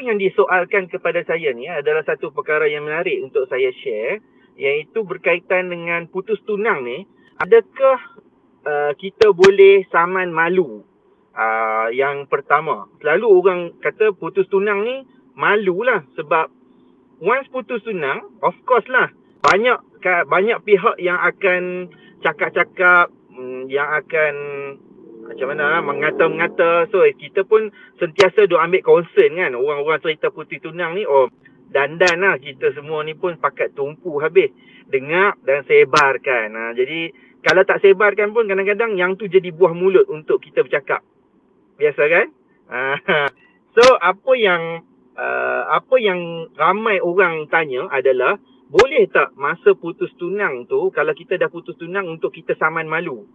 yang disoalkan kepada saya ni adalah satu perkara yang menarik untuk saya share, iaitu berkaitan dengan putus tunang ni. Adakah kita boleh saman malu? Yang pertama, selalu orang kata putus tunang ni malulah, sebab once putus tunang, of course lah, banyak pihak yang akan cakap-cakap, yang akan macam mana mengata-ngata. So kita pun sentiasa duk ambil concern kan. Orang-orang cerita putus tunang ni, dandan lah, kita semua ni pun pakat tumpu habis dengar dan sebarkan. Jadi kalau tak sebarkan pun kadang-kadang yang tu jadi buah mulut untuk kita bercakap. Biasa kan? So apa yang ramai orang tanya adalah, boleh tak masa putus tunang tu, kalau kita dah putus tunang, untuk kita saman malu?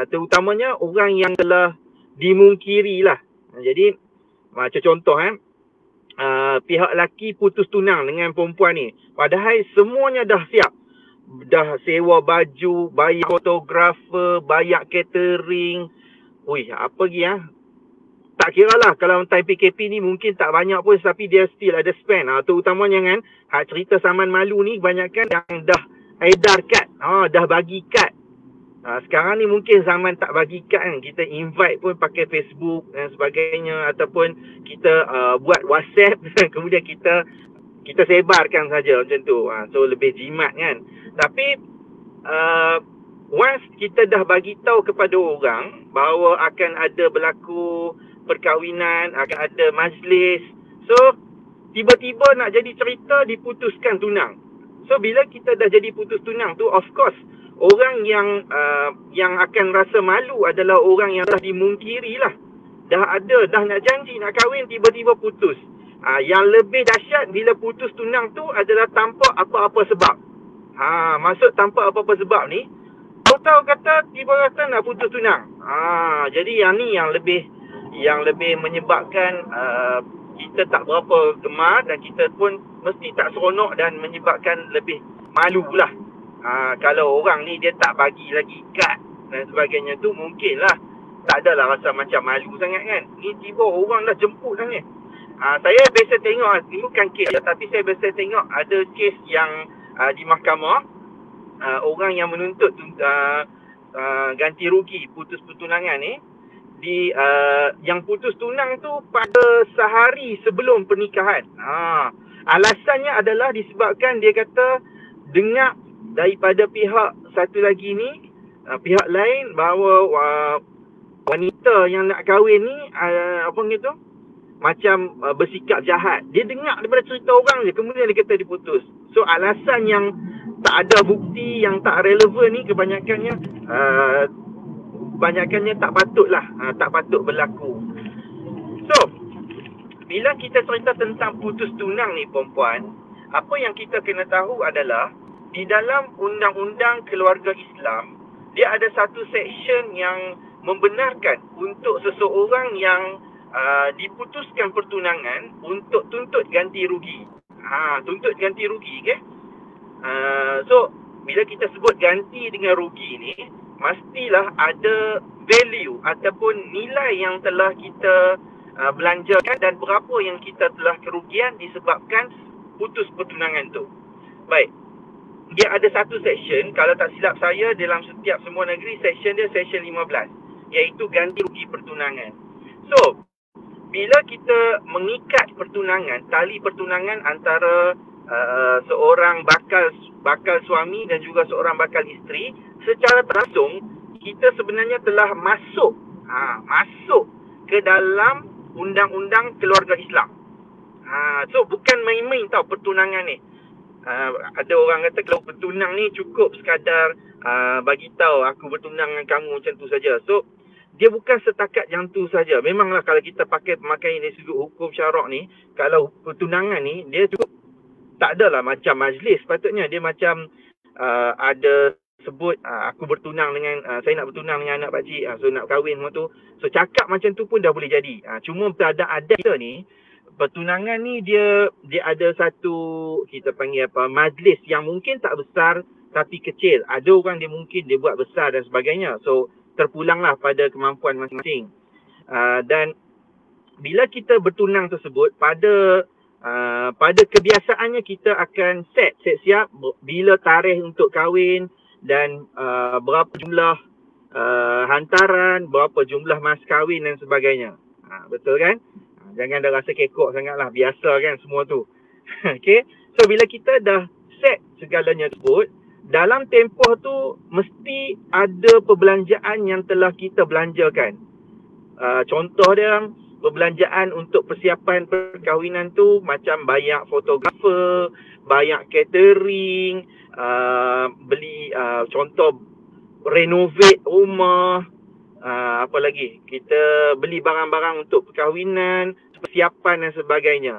Terutamanya orang yang telah dimungkiri lah. Jadi macam contoh pihak lelaki putus tunang dengan perempuan ni, padahal semuanya dah siap, dah sewa baju, bayar fotografer, bayar catering, apa lagi tak kira lah, kalau time PKP ni mungkin tak banyak pun, tapi dia still ada spend. Terutamanya kan, cerita saman malu ni kebanyakan yang dah edar kad, dah bagi kad. Sekarang ni mungkin zaman tak bagi kad kan, kita invite pun pakai Facebook dan sebagainya, ataupun kita buat WhatsApp kemudian kita sebarkan saja macam tu. So lebih jimat kan. Tapi once kita dah bagi tahu kepada orang bahawa akan ada berlaku perkahwinan, akan ada majlis, so tiba-tiba nak jadi cerita diputuskan tunang. So bila kita dah jadi putus tunang tu, of course orang yang akan rasa malu adalah orang yang dah dimungkiri lah. Dah nak janji nak kahwin, tiba-tiba putus. Yang lebih dahsyat bila putus tunang tu adalah tanpa apa-apa sebab. Maksud tanpa apa-apa sebab ni, tahu kata tiba kata nak putus tunang. Jadi yang ni yang lebih menyebabkan kita tak berapa gemar, dan kita pun mesti tak seronok dan menyebabkan lebih malu lah. Kalau orang ni dia tak bagi lagi kad dan sebagainya tu, mungkinlah tak adalah rasa macam malu sangat kan. Ni tiba orang dah jemput dah ni. Saya biasa tengok, ini bukan kes, tapi saya biasa tengok ada kes yang di mahkamah, orang yang menuntut ganti rugi putus pertunangan ni, yang putus tunang tu pada sehari sebelum pernikahan. Alasannya adalah disebabkan dia kata dengar daripada pihak satu lagi ni, pihak lain, bahawa wanita yang nak kahwin ni macam bersikap jahat. Dia dengar daripada cerita orang je, kemudian dia kata diputus. So alasan yang tak ada bukti, yang tak relevan ni kebanyakannya tak patutlah, tak patut berlaku. So bila kita cerita tentang putus tunang ni perempuan, apa yang kita kena tahu adalah, di dalam undang-undang keluarga Islam, dia ada satu section yang membenarkan untuk seseorang yang diputuskan pertunangan untuk tuntut ganti rugi. Tuntut ganti rugi, okay? So bila kita sebut ganti dengan rugi ni, mestilah ada value ataupun nilai yang telah kita belanjakan dan berapa yang kita telah kerugian disebabkan putus pertunangan tu. Baik, dia ada satu section, kalau tak silap saya, dalam setiap semua negeri, section dia section 15, iaitu ganti rugi pertunangan. So bila kita mengikat pertunangan, tali pertunangan antara seorang bakal suami dan juga seorang bakal isteri, secara langsung kita sebenarnya telah masuk ke dalam undang-undang keluarga Islam. So bukan main-main tau pertunangan ni. Ada orang kata kalau bertunang ni cukup sekadar bagi tahu aku bertunang dengan kamu macam tu saja. So dia bukan setakat yang tu saja. Memanglah kalau kita pakai pemakaian dari sudut hukum syarak ni, kalau pertunangan ni dia cukup, tak adalah macam majlis. Sepatutnya dia macam ada sebut aku bertunang dengan saya nak bertunang dengan anak pakcik, so nak kahwin semua tu. So cakap macam tu pun dah boleh jadi. Cuma pada adat kita ni, pertunangan ni dia ada satu, kita panggil majlis yang mungkin tak besar tapi kecil. Ada orang dia mungkin dia buat besar dan sebagainya. So terpulanglah pada kemampuan masing-masing. Dan bila kita bertunang tersebut, pada kebiasaannya kita akan siap bila tarikh untuk kahwin dan berapa jumlah hantaran, berapa jumlah mas kahwin dan sebagainya. Betul kan? Jangan dah rasa kekok sangatlah, biasa kan semua tu. Okay, so bila kita dah set segalanya tersebut, dalam tempoh tu mesti ada perbelanjaan yang telah kita belanjakan. Contoh dia, perbelanjaan untuk persiapan perkahwinan tu macam bayar fotografer, bayar catering, beli contoh renovate rumah, apa lagi, kita beli barang-barang untuk perkahwinan, persiapan dan sebagainya.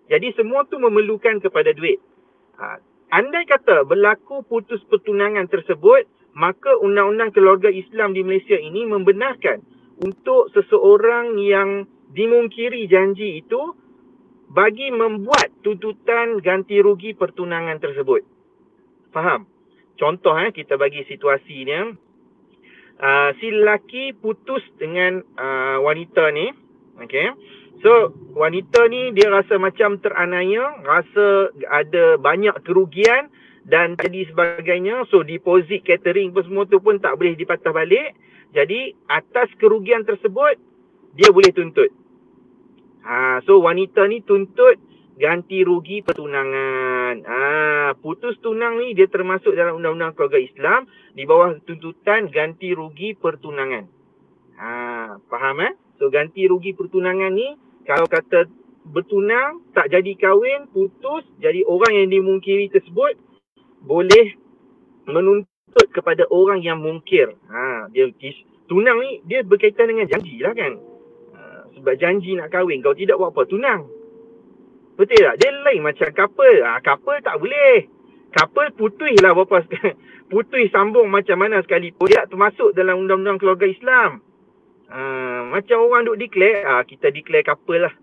Jadi semua tu memerlukan kepada duit. Andai kata berlaku putus pertunangan tersebut, maka Undang-Undang Keluarga Islam di Malaysia ini membenarkan untuk seseorang yang dimungkiri janji itu bagi membuat tuntutan ganti rugi pertunangan tersebut. Faham? Contoh kita bagi situasinya, si lelaki putus dengan wanita ni, okey. So, wanita ni dia rasa macam teraniaya, rasa ada banyak kerugian dan jadi sebagainya. So, deposit catering pun semua tu pun tak boleh dipatah balik. Jadi, atas kerugian tersebut, dia boleh tuntut. So, wanita ni tuntut ganti rugi pertunangan. Putus tunang ni dia termasuk dalam Undang-Undang Keluarga Islam di bawah tuntutan ganti rugi pertunangan. Faham So, ganti rugi pertunangan ni, kalau kata bertunang, tak jadi kahwin, putus, jadi orang yang dimungkiri tersebut boleh menuntut kepada orang yang mungkir. Dia tunang ni dia berkaitan dengan janji lah kan. Sebab janji nak kahwin, kalau tidak buat apa? Tunang. Betul tak? Dia lain macam couple. Couple tak boleh. Couple putus lah berapa putus sambung macam mana sekalipun, dia termasuk dalam Undang-Undang Keluarga Islam. Macam orang duk declare, kita declare couple lah.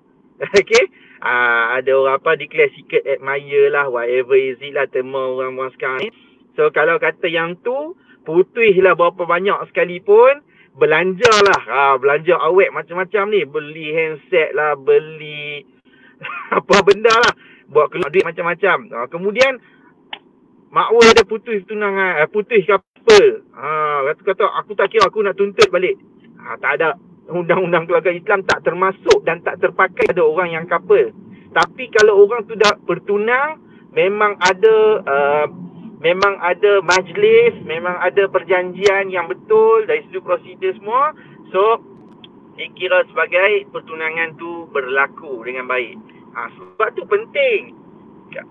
Okay, ada orang declare secret admirer lah, whatever is it lah tema orang-orang sekarang ni. So kalau kata yang tu putus lah berapa banyak sekalipun, belanja lah, belanja awet macam-macam ni, beli handset lah, beli apa benda lah, buat keluar duit macam-macam. Kemudian makwa dia putus tunangan, putus couple, kata aku tak kira, aku nak tuntut balik. Tak ada. Undang-Undang Keluarga Islam tak termasuk dan tak terpakai pada orang yang couple. Tapi kalau orang tu dah bertunang, memang ada majlis, memang ada perjanjian yang betul dari sudut prosedur semua. So, dikira sebagai pertunangan tu berlaku dengan baik. Sebab tu penting.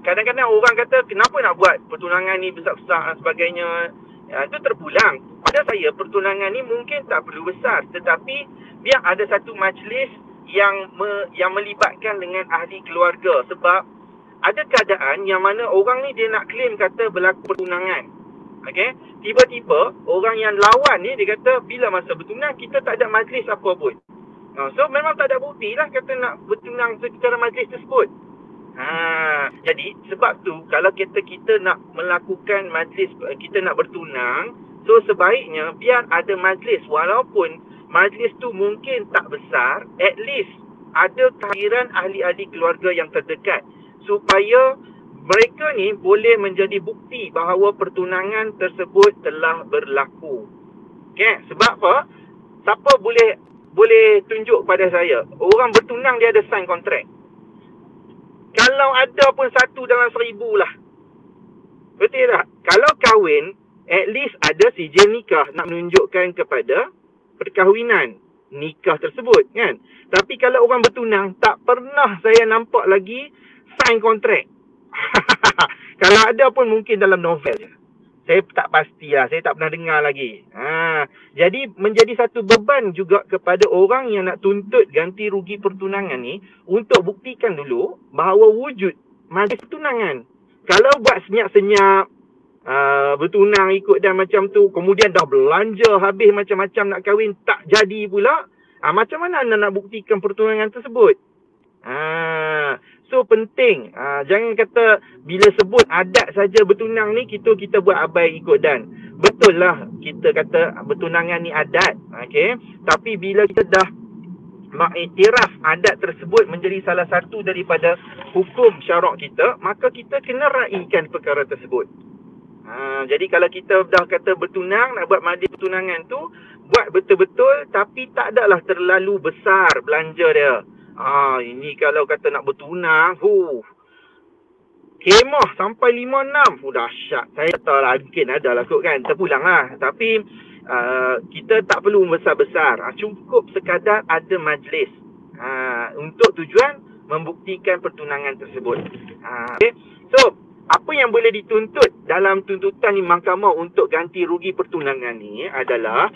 Kadang-kadang orang kata, kenapa nak buat pertunangan ni besar-besar dan sebagainya. Itu terpulang. Pada saya, pertunangan ni mungkin tak perlu besar, tetapi biar ada satu majlis yang melibatkan dengan ahli keluarga. Sebab ada keadaan yang mana orang ni dia nak claim kata berlaku pertunangan. Okay? Tiba-tiba orang yang lawan ni dia kata bila masa bertunang kita tak ada majlis apa pun. So memang tak ada bukti lah kata nak bertunang secara majlis tersebut. Jadi sebab tu kalau kita nak melakukan majlis, kita nak bertunang, so sebaiknya biar ada majlis, walaupun majlis tu mungkin tak besar, at least ada kehadiran ahli-ahli keluarga yang terdekat supaya mereka ni boleh menjadi bukti bahawa pertunangan tersebut telah berlaku. Okay? Sebab apa? Siapa boleh tunjuk pada saya orang bertunang dia ada sign kontrak? Kalau ada pun 1 dalam 1000 lah. Betul tak? Kalau kahwin, at least ada sijil nikah nak menunjukkan kepada perkahwinan nikah tersebut kan. Tapi kalau orang bertunang, tak pernah saya nampak lagi sign kontrak. Kalau ada pun mungkin dalam novel je. Saya tak pastilah, saya tak pernah dengar lagi. Jadi menjadi satu beban juga kepada orang yang nak tuntut ganti rugi pertunangan ni untuk buktikan dulu bahawa wujud majlis pertunangan. Kalau buat senyap-senyap, bertunang ikut dan macam tu, kemudian dah belanja habis macam-macam nak kahwin, tak jadi pula, macam mana anda nak buktikan pertunangan tersebut? So penting, jangan kata bila sebut adat saja bertunang ni kita buat abai ikut dan. Betul lah kita kata bertunangan ni adat, okay? Tapi bila kita dah mengiktiraf adat tersebut menjadi salah satu daripada hukum syarak kita, maka kita kena raikan perkara tersebut. Jadi kalau kita dah kata bertunang, nak buat majlis pertunangan tu, buat betul-betul, tapi tak adalah terlalu besar belanja dia. Ini kalau kata nak bertunang, kemah sampai 5-6. Dahsyat. Saya tak tahu lah, mungkin ada lah kot kan, terpulang lah. Tapi kita tak perlu besar-besar. Cukup sekadar ada majlis untuk tujuan membuktikan pertunangan tersebut. Okay. So, apa yang boleh dituntut dalam tuntutan di mahkamah untuk ganti rugi pertunangan ni adalah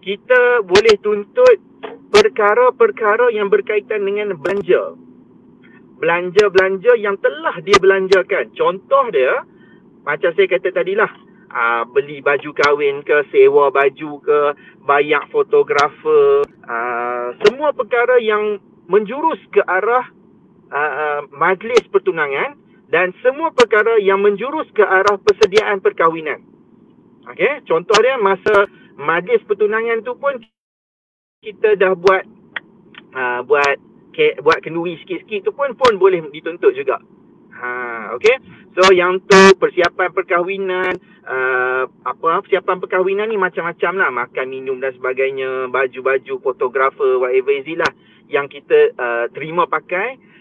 kita boleh tuntut perkara-perkara yang berkaitan dengan belanja. Belanja-belanja yang telah dia belanjakan. Contoh dia, macam saya kata tadilah, beli baju kahwin ke, sewa baju ke, bayar fotografer, semua perkara yang menjurus ke arah majlis pertunangan dan semua perkara yang menjurus ke arah persediaan perkahwinan. Okey, contoh dia masa majlis pertunangan tu pun kita dah buat kenduri sikit-sikit tu pun boleh dituntut juga. Okey. So yang tu persiapan perkahwinan, persiapan perkahwinan ni macam-macam lah, makan minum dan sebagainya, baju-baju, fotografer, whatever is it lah yang kita terima pakai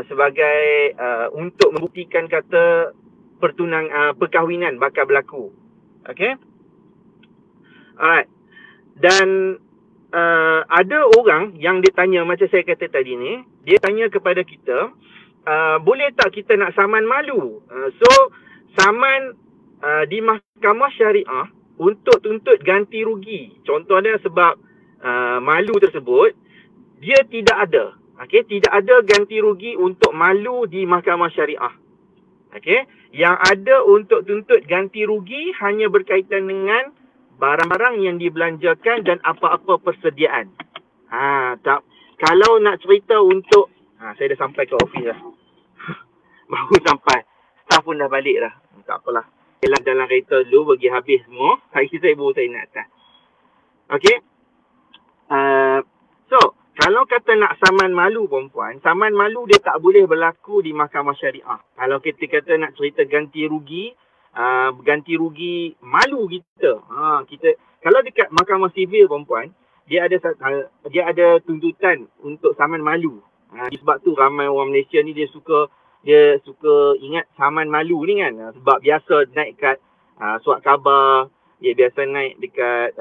sebagai untuk membuktikan kata perkahwinan bakal berlaku. Okey. Alright. Dan ada orang yang dia tanya, macam saya kata tadi ni, dia tanya kepada kita, boleh tak kita nak saman malu? So saman di mahkamah syariah untuk tuntut ganti rugi. Contohnya sebab malu tersebut dia tidak ada. Okey, tidak ada ganti rugi untuk malu di mahkamah syariah. Okey, yang ada untuk tuntut ganti rugi hanya berkaitan dengan barang-barang yang dibelanjakan dan apa-apa persediaan. Tak. Kalau nak cerita untuk saya dah sampai ke office dah. Baru sampai. Staff pun dah balik dah. Tak apalah. Dalam kereta dulu bagi habis semua. Hari saya baru saya nak atas. Okey. So, kalau kata nak saman malu perempuan, saman malu dia tak boleh berlaku di mahkamah syariah. Kalau kita kata nak cerita ganti rugi malu kita. Kalau dekat mahkamah sivil perempuan, dia ada tuntutan untuk saman malu. Sebab tu ramai orang Malaysia ni dia suka ingat saman malu ni kan. Sebab biasa naik kat surat khabar, dia biasa naik dekat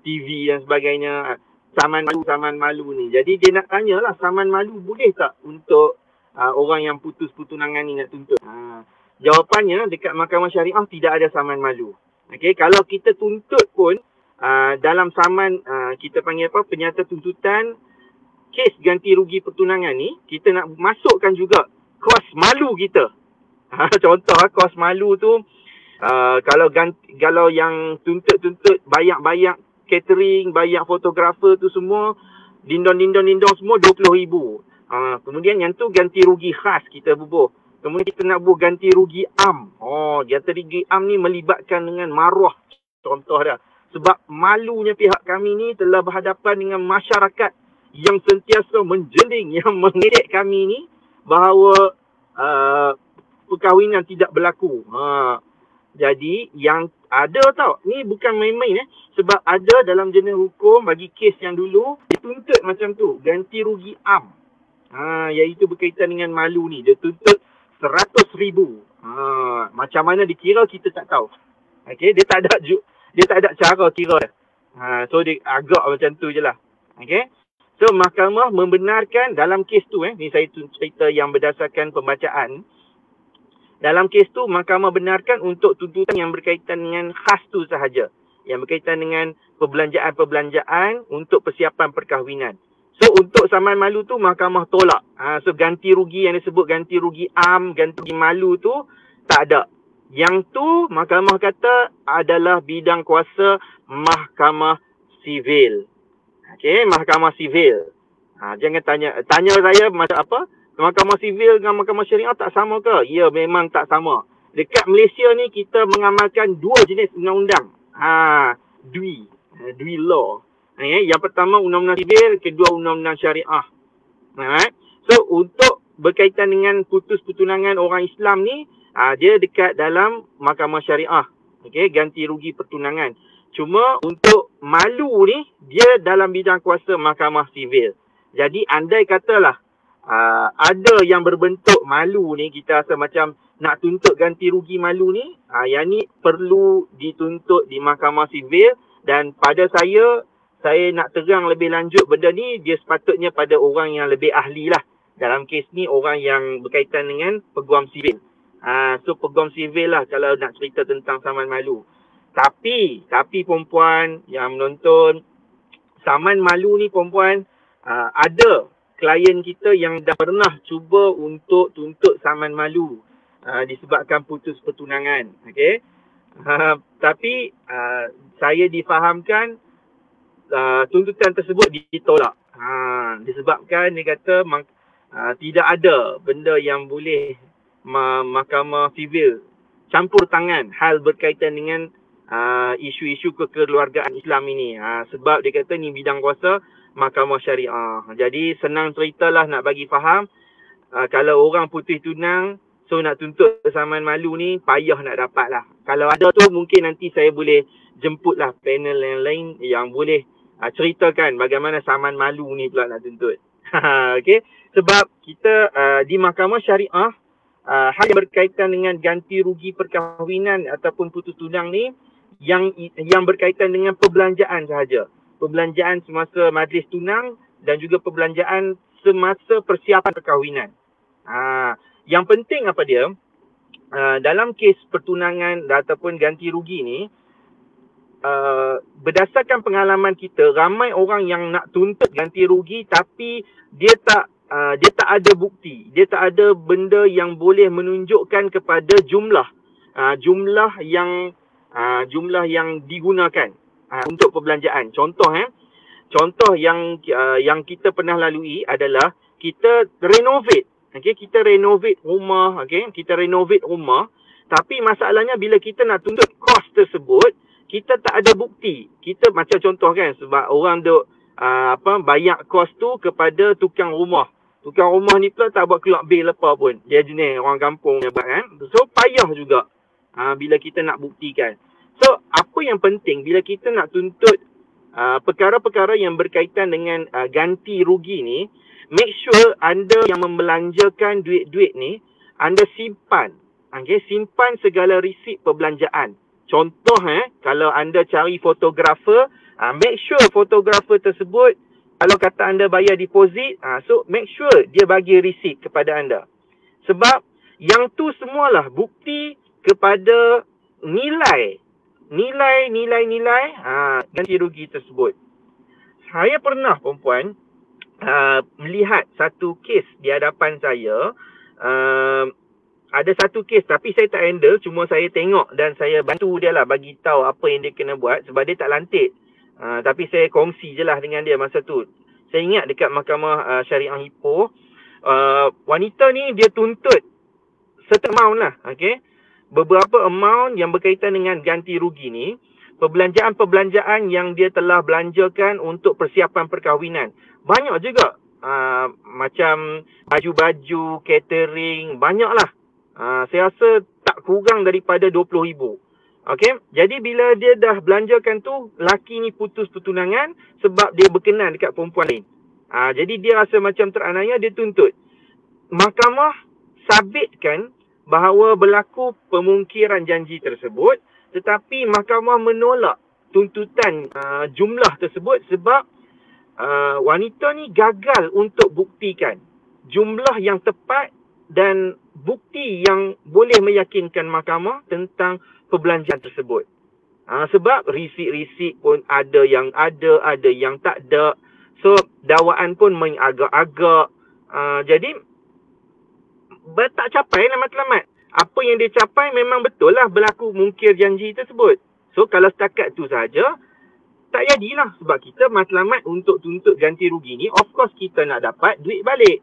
TV dan sebagainya. Saman malu ni. Jadi dia nak tanyalah, saman malu boleh tak untuk orang yang putus pertunangan ni nak tuntut? Jawapannya dekat mahkamah syariah tidak ada saman malu. Okey, kalau kita tuntut pun dalam saman kita panggil penyata tuntutan kes ganti rugi pertunangan ni, kita nak masukkan juga kos malu kita. Contoh kos malu tu kalau yang tuntut bayar catering, bayar fotografer tu semua, dindong semua 20,000. Kemudian yang tu ganti rugi khas kita bubuh. Kemudian kita nak buat ganti rugi am. Ganti rugi am ni melibatkan dengan maruah. Contoh dah. Sebab malunya pihak kami ni telah berhadapan dengan masyarakat yang sentiasa menjeling, yang mengedek kami ni bahawa perkahwinan tidak berlaku. Jadi yang ada tau, ni bukan main-main sebab ada dalam jenis hukum bagi kes yang dulu dituntut macam tu, ganti rugi am. Iaitu berkaitan dengan malu ni, dia tuntut 100,000. Macam mana dikira kita tak tahu. Okey, dia tak ada cara kira. So dia agak macam tu je lah. Okey. So mahkamah membenarkan dalam kes tu ni saya cerita yang berdasarkan pembacaan. Dalam kes tu mahkamah benarkan untuk tuntutan yang berkaitan dengan khas tu sahaja, yang berkaitan dengan perbelanjaan untuk persiapan perkahwinan. So untuk saman malu tu mahkamah tolak. So ganti rugi yang disebut ganti rugi am, ganti rugi malu tu tak ada. Yang tu mahkamah kata adalah bidang kuasa mahkamah sivil. Okey, mahkamah sivil. Jangan tanya saya macam apa? Mahkamah sivil dengan mahkamah syariah tak sama ke? Ya, memang tak sama. Dekat Malaysia ni kita mengamalkan dua jenis undang-undang. Dui law. Yang pertama undang-undang sivil, kedua undang-undang syariah. Alright. So untuk berkaitan dengan putus pertunangan orang Islam ni, dia dekat dalam mahkamah syariah. Okey, ganti rugi pertunangan. Cuma untuk malu ni, dia dalam bidang kuasa mahkamah sivil. Jadi andai katalah ada yang berbentuk malu ni, kita rasa macam nak tuntut ganti rugi malu ni, yang ni perlu dituntut di mahkamah sivil. Dan pada saya nak terang lebih lanjut benda ni, dia sepatutnya pada orang yang lebih ahli lah. Dalam kes ni orang yang berkaitan dengan peguam sivil. So peguam sivil lah kalau nak cerita tentang saman malu. Tapi perempuan yang menonton, saman malu ni perempuan, ada klien kita yang dah pernah cuba untuk tuntut saman malu disebabkan putus pertunangan. Okay? Tapi saya difahamkan tuntutan tersebut ditolak. Disebabkan dia kata tidak ada benda yang boleh mahkamah sivil campur tangan hal berkaitan dengan isu-isu kekeluargaan Islam ini. Sebab dia kata ni bidang kuasa mahkamah syariah. Jadi senang ceritalah nak bagi faham, kalau orang putih tunang, so nak tuntut saman malu ni payah nak dapat lah. Kalau ada tu mungkin nanti saya boleh jemputlah panel yang lain yang boleh ceritakan bagaimana saman malu ni pula nak tuntut. Okay? Sebab kita di mahkamah syariah, hal yang berkaitan dengan ganti rugi perkahwinan ataupun putus tunang ni yang berkaitan dengan perbelanjaan sahaja. Perbelanjaan semasa majlis tunang dan juga perbelanjaan semasa persiapan perkahwinan. Yang penting apa dia? Dalam kes pertunangan ataupun ganti rugi ni, berdasarkan pengalaman kita, ramai orang yang nak tuntut ganti rugi tapi dia tak ada bukti. Dia tak ada benda yang boleh menunjukkan kepada jumlah yang digunakan untuk perbelanjaan. Contoh yang kita pernah lalui adalah kita renovate. Okay, kita renovate rumah, kita renovate rumah, tapi masalahnya bila kita nak tuntut kos tersebut, kita tak ada bukti. Kita macam contoh kan, sebab orang duk bayar kos tu kepada tukang rumah. Tukang rumah ni pula tak buat kelak bil apa pun. Dia jenis orang kampung yang buat kan. So payah juga bila kita nak buktikan. So apa yang penting bila kita nak tuntut perkara-perkara yang berkaitan dengan ganti rugi ni, make sure anda yang membelanjakan duit-duit ni, anda simpan. Simpan segala resit perbelanjaan. Contoh kalau anda cari fotografer, make sure fotografer tersebut, kalau kata anda bayar deposit, so make sure dia bagi resit kepada anda. Sebab yang tu semualah bukti kepada nilai ganti rugi tersebut. Saya pernah perempuan melihat satu kes di hadapan saya. Ada satu kes tapi saya tak handle, cuma saya tengok dan saya bantu dia lah, bagi tahu apa yang dia kena buat sebab dia tak lantik. Tapi saya kongsi je lah dengan dia masa tu. Saya ingat dekat mahkamah syariah Ipoh, wanita ni dia tuntut certain amount lah. Beberapa amount yang berkaitan dengan ganti rugi ni, perbelanjaan yang dia telah belanjakan untuk persiapan perkahwinan. Banyak juga. Macam baju-baju, catering, banyak lah. Saya rasa tak kurang daripada 20,000. Jadi bila dia dah belanjakan tu, laki ni putus pertunangan sebab dia berkenan dekat perempuan lain. Jadi dia rasa macam teranaya, dia tuntut. Mahkamah sabitkan bahawa berlaku pemungkiran janji tersebut, tetapi mahkamah menolak tuntutan jumlah tersebut sebab wanita ni gagal untuk buktikan jumlah yang tepat dan bukti yang boleh meyakinkan mahkamah tentang perbelanjaan tersebut. Sebab resit-resit pun ada yang tak ada. So dakwaan pun mengagak-agak. Jadi tak capai lah matlamat. Apa yang dia capai memang betul lah berlaku mungkir janji tersebut. So kalau setakat tu saja, tak jadilah. Sebab kita matlamat untuk tuntut ganti rugi ni, of course kita nak dapat duit balik.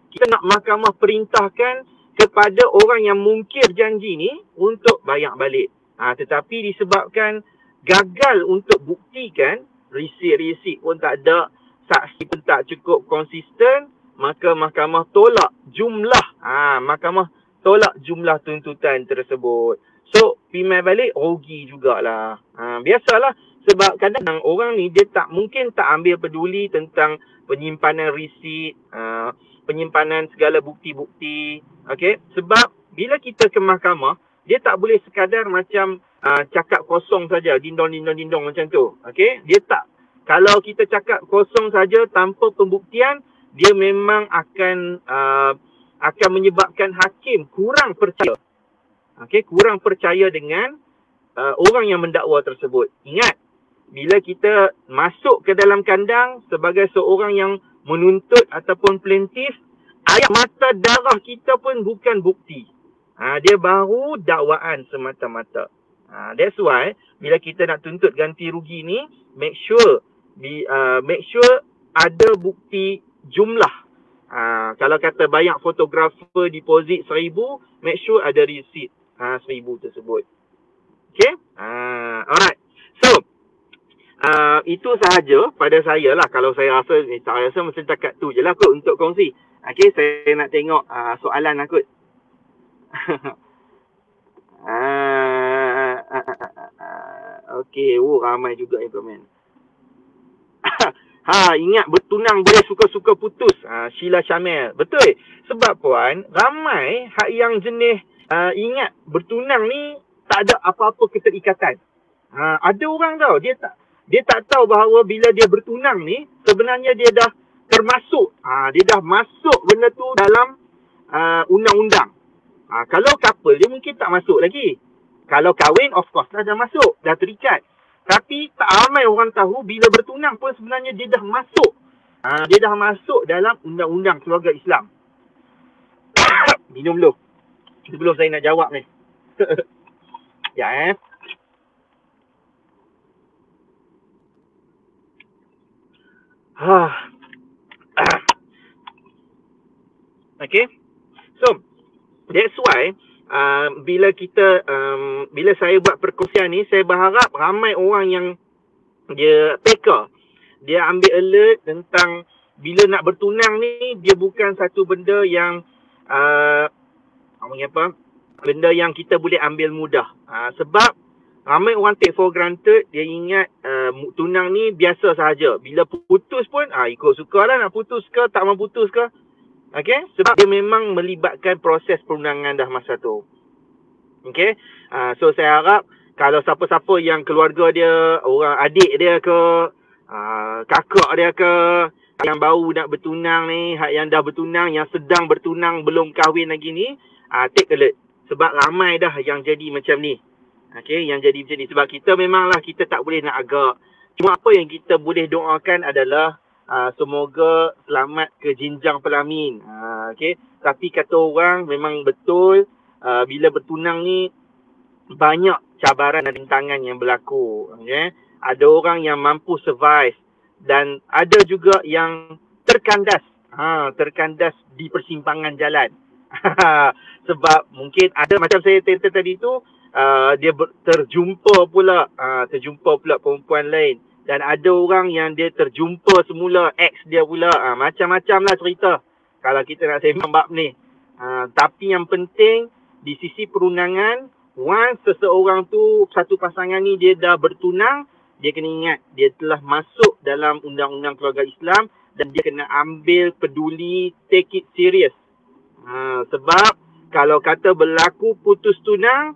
Kita nak mahkamah perintahkan kepada orang yang mungkir janji ni untuk bayar balik. Tetapi disebabkan gagal untuk buktikan Risik-risik pun tak ada, saksi pun tak cukup konsisten, maka mahkamah tolak jumlah. Mahkamah tolak jumlah tuntutan tersebut. So, pimai balik rugi jugalah. Biasalah, sebab kadang orang ni dia mungkin tak ambil peduli tentang penyimpanan risik, penyimpanan segala bukti-bukti. Okey, sebab bila kita ke mahkamah, dia tak boleh sekadar macam cakap kosong saja, dindong macam tu. Okey, dia tak. Kalau kita cakap kosong saja tanpa pembuktian, dia memang akan menyebabkan hakim kurang percaya. Okey, kurang percaya dengan orang yang mendakwa tersebut. Ingat, bila kita masuk ke dalam kandang sebagai seorang yang menuntut ataupun plaintiff, air mata darah kita pun bukan bukti. Dia baru dakwaan semata-mata. That's why bila kita nak tuntut ganti rugi ni, make sure ada bukti jumlah. Kalau kata banyak fotografer deposit 1,000, make sure ada receipt 1,000 tersebut. Okay? Alright. So, itu sahaja pada saya lah. Kalau saya rasa, macam cakap tu je lah kot untuk kongsi. Okay, saya nak tengok soalan lah kot. Okay, ramai juga yang komen. Ingat bertunang boleh suka-suka putus. Sheila Syamil. Betul. Sebab puan, ramai hak yang jenis ingat bertunang ni tak ada apa-apa keterikatan. Ada orang tau, dia tak tahu bahawa bila dia bertunang ni sebenarnya dia dah termasuk. Dia dah masuk benda tu dalam undang-undang. Kalau couple dia mungkin tak masuk lagi. Kalau kahwin of course dah masuk, dah terikat. Tapi tak ramai orang tahu bila bertunang pun sebenarnya dia dah masuk. Dia dah masuk dalam undang-undang keluarga Islam. Minum dulu sebelum saya nak jawab ni. Ya. Okay. So, that's why bila saya buat perkongsian ni, saya berharap ramai orang yang dia peka, dia ambil alert tentang bila nak bertunang ni, dia bukan satu benda yang benda yang kita boleh ambil mudah. Sebab ramai orang take for granted, dia ingat tunang ni biasa sahaja. Bila putus pun ikut suka lah, nak putus ke tak mau putus ke. Okay? Sebab dia memang melibatkan proses perundangan dah masa tu. Okay? So saya harap kalau siapa-siapa yang keluarga dia, orang adik dia ke, kakak dia ke, yang baru nak bertunang ni, yang dah bertunang, yang sedang bertunang, belum kahwin lagi ni, take alert. Sebab ramai dah yang jadi macam ni. Okay? Yang jadi macam ni. Sebab kita memanglah kita tak boleh nak agak. Cuma apa yang kita boleh doakan adalah semoga selamat ke jenjang pelamin. Okay? Tapi kata orang memang betul bila bertunang ni banyak cabaran dan rintangan yang berlaku. Okay? Ada orang yang mampu survive dan ada juga yang terkandas. Terkandas di persimpangan jalan. Sebab mungkin ada macam saya cerita tadi tu, dia terjumpa pula perempuan lain. Dan ada orang yang dia terjumpa semula ex dia pula. Macam-macam lah cerita kalau kita nak sembang bab ni. Tapi yang penting di sisi perundangan, once seseorang tu, satu pasangan ni dia dah bertunang, dia kena ingat dia telah masuk dalam undang-undang keluarga Islam dan dia kena ambil peduli, take it serious. Sebab kalau kata berlaku putus tunang,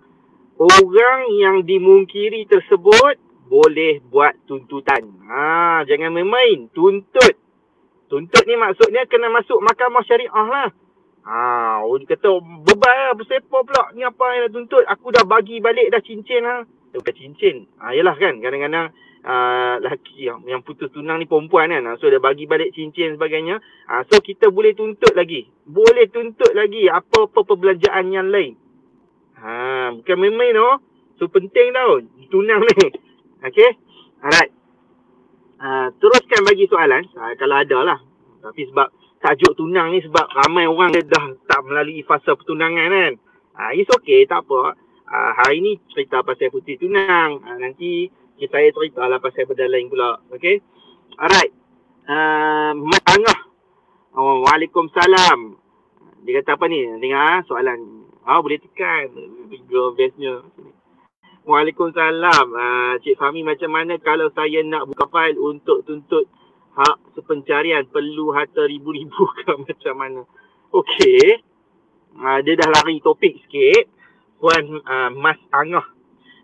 orang yang dimungkiri tersebut boleh buat tuntutan. Jangan main-main. Tuntut ni maksudnya kena masuk mahkamah syariah lah. Dia kata beban lah, bersepa pula. Ni apa yang nak tuntut? Aku dah bagi balik dah cincin lah. Bukan cincin. Yelah kan, kadang-kadang lelaki yang putus tunang ni perempuan kan. So dia bagi balik cincin sebagainya. So kita boleh tuntut lagi. Boleh tuntut lagi apa-apa perbelanjaan yang lain. Bukan main-main tau. So penting tau tunang ni. Okay. Alright. Teruskan bagi soalan. Kalau ada lah. Tapi sebab tajuk tunang ni, sebab ramai orang dia dah tak melalui fasa pertunangan kan. It's okay. Tak apa. Hari ni cerita pasal putih tunang. Nanti Saya cerita lah pasal benda lain pula. Okay. Alright. Mas Angah. Oh, Waalaikumsalam. Dia kata apa ni? Dengar soalan. Boleh tekan. Bigger bestnya. Waalaikumsalam. Cik Fahmi, macam mana kalau saya nak buka fail untuk tuntut hak sepencarian? Perlu harta ribu-ribu ke macam mana? Okey. Dia dah lari topik sikit. Puan Mas Angah.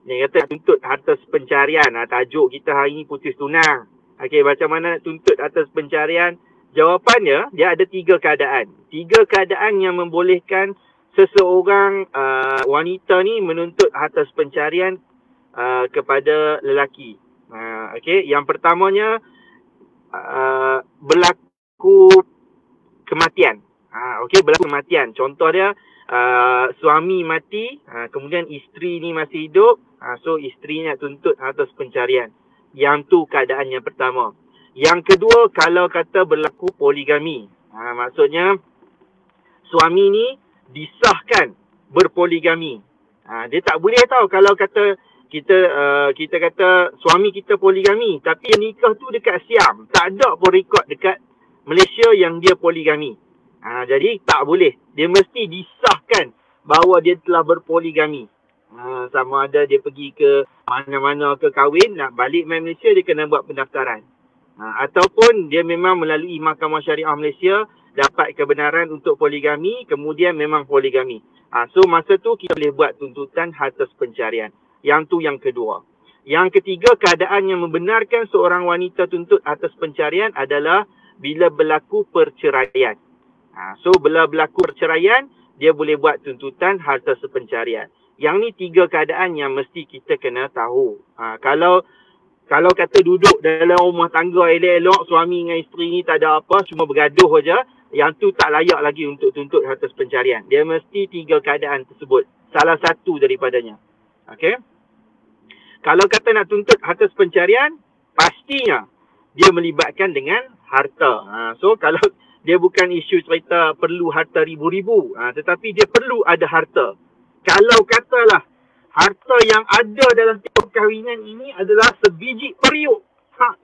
Dia kata tuntut harta sepencarian. Tajuk kita hari ni putus tunang. Okey, macam mana nak tuntut harta sepencarian? Jawapannya, dia ada 3 keadaan. 3 keadaan yang membolehkan seseorang wanita ni menuntut harta sepencarian kepada lelaki. Okey, yang pertamanya berlaku kematian. Okey, berlaku kematian. Contoh dia suami mati, kemudian isteri ni masih hidup, so isteri nak tuntut harta pencarian. Yang tu keadaan yang pertama. Yang kedua, kalau kata berlaku poligami. Maksudnya suami ni disahkan berpoligami. Dia tak boleh tahu kalau kata kita kata suami kita poligami, tapi nikah tu dekat Siam, tak ada pun rekod dekat Malaysia yang dia poligami. Jadi tak boleh. Dia mesti disahkan bahawa dia telah berpoligami. Sama ada dia pergi ke mana-mana ke kahwin, nak balik main Malaysia, dia kena buat pendaftaran. Ataupun dia memang melalui Mahkamah Syariah Malaysia dapat kebenaran untuk poligami, kemudian memang poligami. So masa tu kita boleh buat tuntutan harta pencarian. Yang tu yang kedua. Yang ketiga, keadaan yang membenarkan seorang wanita tuntut atas pencarian adalah bila berlaku perceraian. So bila berlaku perceraian, dia boleh buat tuntutan harta sepencarian. Yang ni 3 keadaan yang mesti kita kena tahu. Kalau kata duduk dalam rumah tangga elok-elok, suami dengan isteri ni tak ada apa, cuma bergaduh aja, yang tu tak layak lagi untuk tuntut harta pencarian. Dia mesti 3 keadaan tersebut. Salah satu daripadanya. Okey. Kalau kata nak tuntut harta pencarian, pastinya dia melibatkan dengan harta. So kalau dia bukan isu cerita perlu harta ribu-ribu, tetapi dia perlu ada harta. Kalau katalah harta yang ada dalam perkahwinan ini adalah sebiji periuk,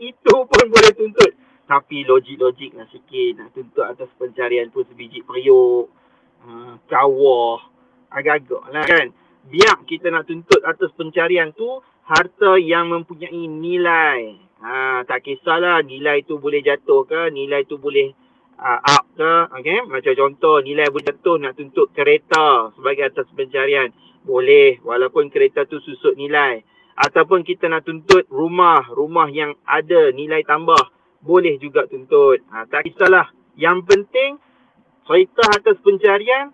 itu pun boleh tuntut. Tapi logik-logik lah sikit, nak tuntut atas pencarian pun sebiji periuk, kawah, agak-agak lah kan. Biar kita nak tuntut atas pencarian tu harta yang mempunyai nilai. Tak kisahlah nilai tu boleh jatuh ke, nilai tu boleh up ke. Okay? Macam contoh, nilai boleh jatuh nak tuntut kereta sebagai atas pencarian. Boleh, walaupun kereta tu susut nilai. Ataupun kita nak tuntut rumah yang ada nilai tambah, boleh juga tuntut. Tak kisahlah. Yang penting, cerita atas pencarian,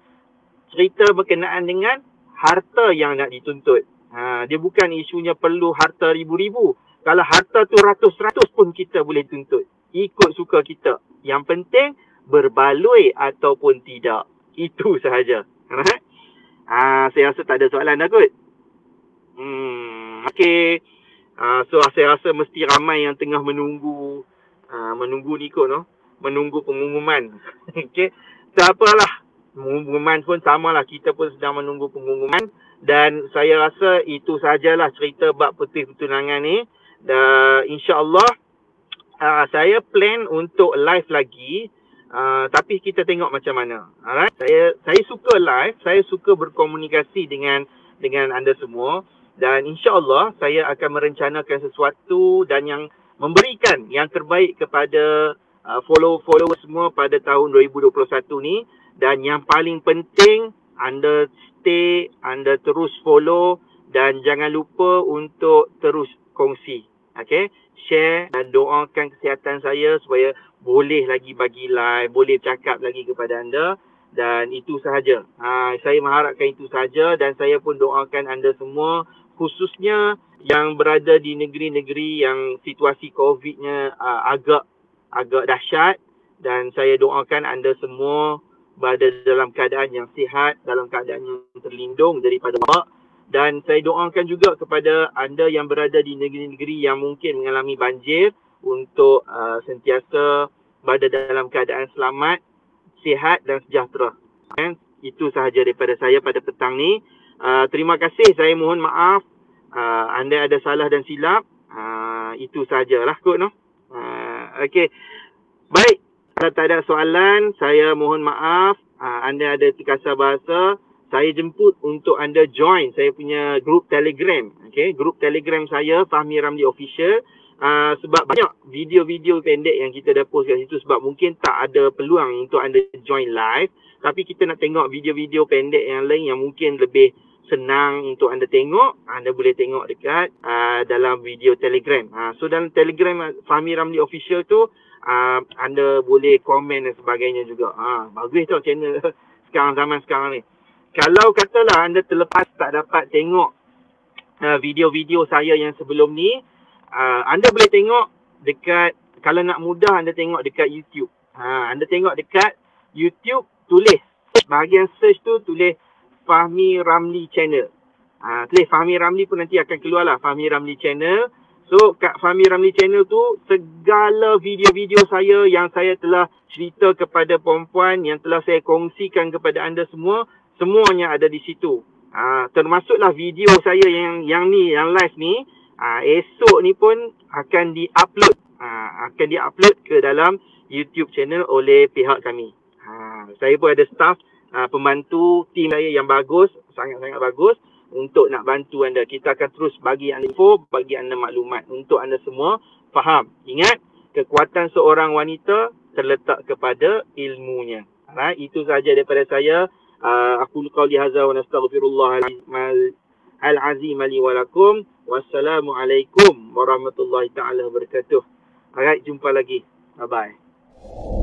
cerita berkenaan dengan harta yang nak dituntut. Dia bukan isunya perlu harta ribu-ribu. Kalau harta tu ratus-ratus pun kita boleh tuntut. Ikut suka kita. Yang penting berbaloi ataupun tidak. Itu sahaja. Saya rasa tak ada soalan dah kot. Okey. So saya rasa mesti ramai yang tengah menunggu ni kot, no? Menunggu pengumuman. Okey. Tak apalah. Pengumuman pun samalah. Kita pun sedang menunggu pengumuman. Dan saya rasa itu sajalah cerita bab putih pertunangan ni. Dan insya-Allah saya plan untuk live lagi. Tapi kita tengok macam mana. Alright? Saya suka live, saya suka berkomunikasi dengan anda semua, dan insya-Allah saya akan merencanakan sesuatu dan yang memberikan yang terbaik kepada follower semua pada tahun 2021 ni. Dan yang paling penting, anda stay, anda terus follow dan jangan lupa untuk terus kongsi. Okay? Share dan doakan kesihatan saya supaya boleh lagi bagi live, boleh cakap lagi kepada anda. Dan itu sahaja. Saya mengharapkan itu sahaja, dan saya pun doakan anda semua, khususnya yang berada di negeri-negeri yang situasi COVID-nya agak dahsyat. Dan saya doakan anda semua berada dalam keadaan yang sihat, dalam keadaan yang terlindung daripada wabak. Dan saya doakan juga kepada anda yang berada di negeri-negeri yang mungkin mengalami banjir untuk sentiasa berada dalam keadaan selamat, sihat dan sejahtera. Itu sahaja daripada saya pada petang ni. Terima kasih, saya mohon maaf anda ada salah dan silap. Itu sajalah kot, no. Okey. Baik, kalau tak ada soalan, saya mohon maaf. Anda ada terkasar bahasa. Saya jemput untuk anda join saya punya grup Telegram. Okay, grup Telegram saya, Fahmi Ramli Official. Sebab banyak video-video pendek yang kita dah post kat situ. Sebab mungkin tak ada peluang untuk anda join live. Tapi kita nak tengok video-video pendek yang lain yang mungkin lebih senang untuk anda tengok. Anda boleh tengok dekat dalam video Telegram. So dalam Telegram Fahmi Ramli Official tu, anda boleh komen dan sebagainya juga. Bagus tau channel sekarang, zaman sekarang ni. Kalau katalah anda terlepas tak dapat tengok video-video saya yang sebelum ni, anda boleh tengok dekat, kalau nak mudah anda tengok dekat YouTube. Anda tengok dekat YouTube, tulis bahagian search tu, tulis Fahmi Ramli Channel. Tulis Fahmi Ramli pun nanti akan keluar lah, Fahmi Ramli Channel. So kat Fahmi Ramli Channel tu, segala video-video saya yang saya telah cerita kepada perempuan, yang telah saya kongsikan kepada anda semua, semuanya ada di situ. Termasuklah video saya yang live ni, esok ni pun akan di-upload. Akan di-upload ke dalam YouTube channel oleh pihak kami. Saya pun ada staff, pembantu tim saya yang bagus, sangat-sangat bagus untuk nak bantu anda. Kita akan terus bagi anda info, bagi anda maklumat untuk anda semua faham. Ingat, kekuatan seorang wanita terletak kepada ilmunya. Itu sahaja daripada saya. Aku qauli hadza wa nastaghfirullah al-azim li wa lakum. Wassalamualaikum warahmatullahi taala wabarakatuh. Alright, jumpa lagi. Bye bye.